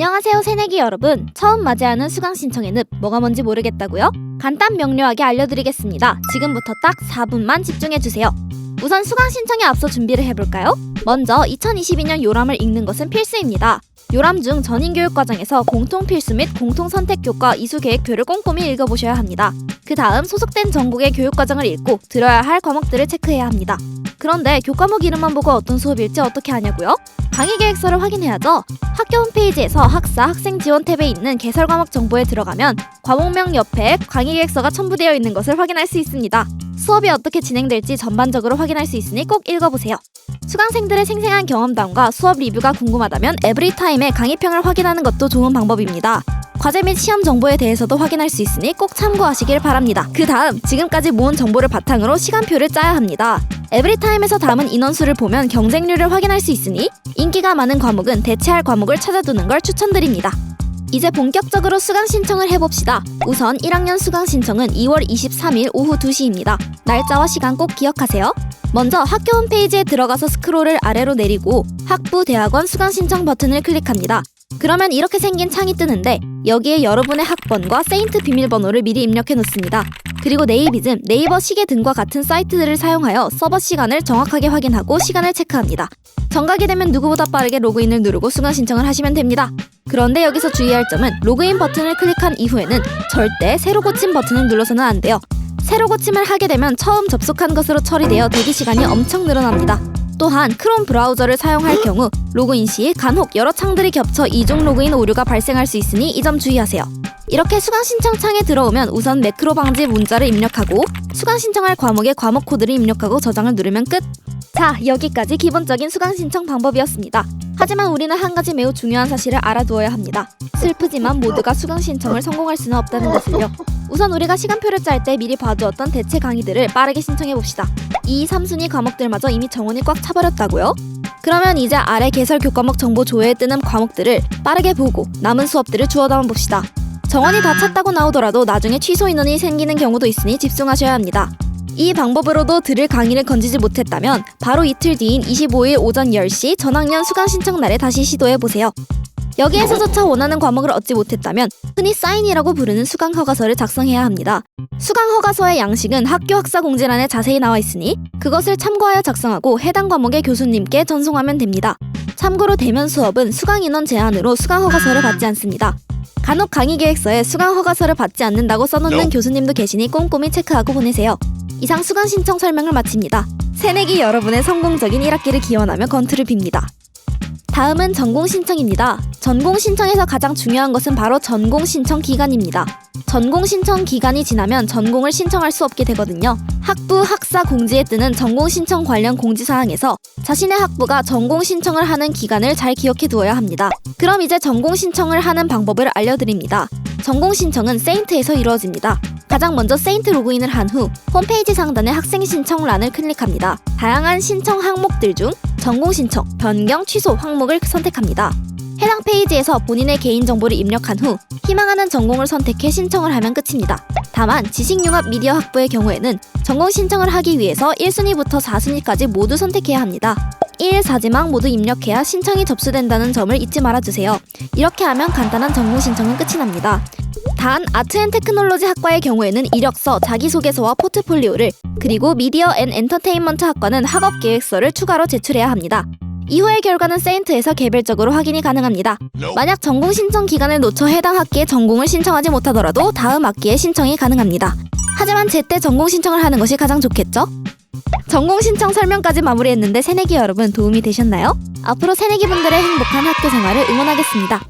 안녕하세요 새내기 여러분. 처음 맞이하는 수강 신청의 늪 뭐가 뭔지 모르겠다고요? 간단 명료하게 알려드리겠습니다. 지금부터 딱 4분만 집중해주세요. 우선 수강 신청에 앞서 준비를 해볼까요? 먼저 2022년 요람을 읽는 것은 필수입니다. 요람 중 전인교육과정에서 공통필수 및 공통선택교과 이수계획표를 꼼꼼히 읽어보셔야 합니다. 그 다음 소속된 전국의 교육과정을 읽고 들어야 할 과목들을 체크해야 합니다. 그런데 교과목 이름만 보고 어떤 수업일지 어떻게 아냐고요? 강의계획서를 확인해야죠. 학교 홈페이지에서 학사 학생 지원 탭에 있는 개설 과목 정보에 들어가면 과목명 옆에 강의계획서가 첨부되어 있는 것을 확인할 수 있습니다. 수업이 어떻게 진행될지 전반적으로 확인할 수 있으니 꼭 읽어보세요. 수강생들의 생생한 경험담과 수업 리뷰가 궁금하다면 에브리타임의 강의평을 확인하는 것도 좋은 방법입니다. 과제 및 시험 정보에 대해서도 확인할 수 있으니 꼭 참고하시길 바랍니다. 그 다음 지금까지 모은 정보를 바탕으로 시간표를 짜야 합니다. 에브리타임에서 담은 인원수를 보면 경쟁률을 확인할 수 있으니 인기가 많은 과목은 대체할 과목을 찾아두는 걸 추천드립니다. 이제 본격적으로 수강 신청을 해봅시다. 우선 1학년 수강 신청은 2월 23일 오후 2시입니다. 날짜와 시간 꼭 기억하세요. 먼저 학교 홈페이지에 들어가서 스크롤을 아래로 내리고 학부 대학원 수강 신청 버튼을 클릭합니다. 그러면 이렇게 생긴 창이 뜨는데 여기에 여러분의 학번과 세인트 비밀번호를 미리 입력해 놓습니다. 그리고 네이비즘, 네이버 시계 등과 같은 사이트들을 사용하여 서버 시간을 정확하게 확인하고 시간을 체크합니다. 정각이 되면 누구보다 빠르게 로그인을 누르고 수강 신청을 하시면 됩니다. 그런데 여기서 주의할 점은 로그인 버튼을 클릭한 이후에는 절대 새로 고침 버튼을 눌러서는 안 돼요. 새로 고침을 하게 되면 처음 접속한 것으로 처리되어 대기 시간이 엄청 늘어납니다. 또한 크롬 브라우저를 사용할 경우 로그인 시 간혹 여러 창들이 겹쳐 이중 로그인 오류가 발생할 수 있으니 이 점 주의하세요. 이렇게 수강 신청 창에 들어오면 우선 매크로 방지 문자를 입력하고 수강 신청할 과목의 과목 코드를 입력하고 저장을 누르면 끝! 자, 여기까지 기본적인 수강 신청 방법이었습니다. 하지만 우리는 한 가지 매우 중요한 사실을 알아두어야 합니다. 슬프지만 모두가 수강 신청을 성공할 수는 없다는 것을요. 우선 우리가 시간표를 짤 때 미리 봐두었던 대체 강의들을 빠르게 신청해봅시다. 2, 3순위 과목들마저 이미 정원이 꽉 차버렸다고요? 그러면 이제 아래 개설 교과목 정보 조회에 뜨는 과목들을 빠르게 보고 남은 수업들을 주워 담아봅시다. 정원이 다 찼다고 나오더라도 나중에 취소 인원이 생기는 경우도 있으니 집중하셔야 합니다. 이 방법으로도 들을 강의를 건지지 못했다면 바로 이틀 뒤인 25일 오전 10시 전학년 수강 신청 날에 다시 시도해보세요. 여기에서조차 원하는 과목을 얻지 못했다면 흔히 사인이라고 부르는 수강 허가서를 작성해야 합니다. 수강 허가서의 양식은 학교 학사 공지란에 자세히 나와 있으니 그것을 참고하여 작성하고 해당 과목의 교수님께 전송하면 됩니다. 참고로 대면 수업은 수강 인원 제한으로 수강 허가서를 받지 않습니다. 간혹 강의 계획서에 수강 허가서를 받지 않는다고 써놓는 교수님도 계시니 꼼꼼히 체크하고 보내세요. 이상 수강 신청 설명을 마칩니다. 새내기 여러분의 성공적인 1학기를 기원하며 건투를 빕니다. 다음은 전공 신청입니다. 전공 신청에서 가장 중요한 것은 바로 전공 신청 기간입니다. 전공 신청 기간이 지나면 전공을 신청할 수 없게 되거든요. 학부 학사 공지에 뜨는 전공 신청 관련 공지사항에서 자신의 학부가 전공 신청을 하는 기간을 잘 기억해 두어야 합니다. 그럼 이제 전공 신청을 하는 방법을 알려드립니다. 전공 신청은 세인트에서 이루어집니다. 가장 먼저 세인트 로그인을 한 후 홈페이지 상단의 학생 신청란을 클릭합니다. 다양한 신청 항목들 중 전공 신청, 변경, 취소 항목을 선택합니다. 해당 페이지에서 본인의 개인정보를 입력한 후 희망하는 전공을 선택해 신청을 하면 끝입니다. 다만 지식융합 미디어 학부의 경우에는 전공 신청을 하기 위해서 1순위부터 4순위까지 모두 선택해야 합니다. 1, 4지망 모두 입력해야 신청이 접수된다는 점을 잊지 말아주세요. 이렇게 하면 간단한 전공 신청은 끝이 납니다. 단 아트앤테크놀로지 학과의 경우에는 이력서, 자기소개서와 포트폴리오를 그리고 미디어 앤 엔터테인먼트 학과는 학업계획서를 추가로 제출해야 합니다. 이후의 결과는 세인트에서 개별적으로 확인이 가능합니다. 만약 전공 신청 기간을 놓쳐 해당 학기에 전공을 신청하지 못하더라도 다음 학기에 신청이 가능합니다. 하지만 제때 전공 신청을 하는 것이 가장 좋겠죠? 전공 신청 설명까지 마무리했는데 새내기 여러분 도움이 되셨나요? 앞으로 새내기분들의 행복한 학교 생활을 응원하겠습니다.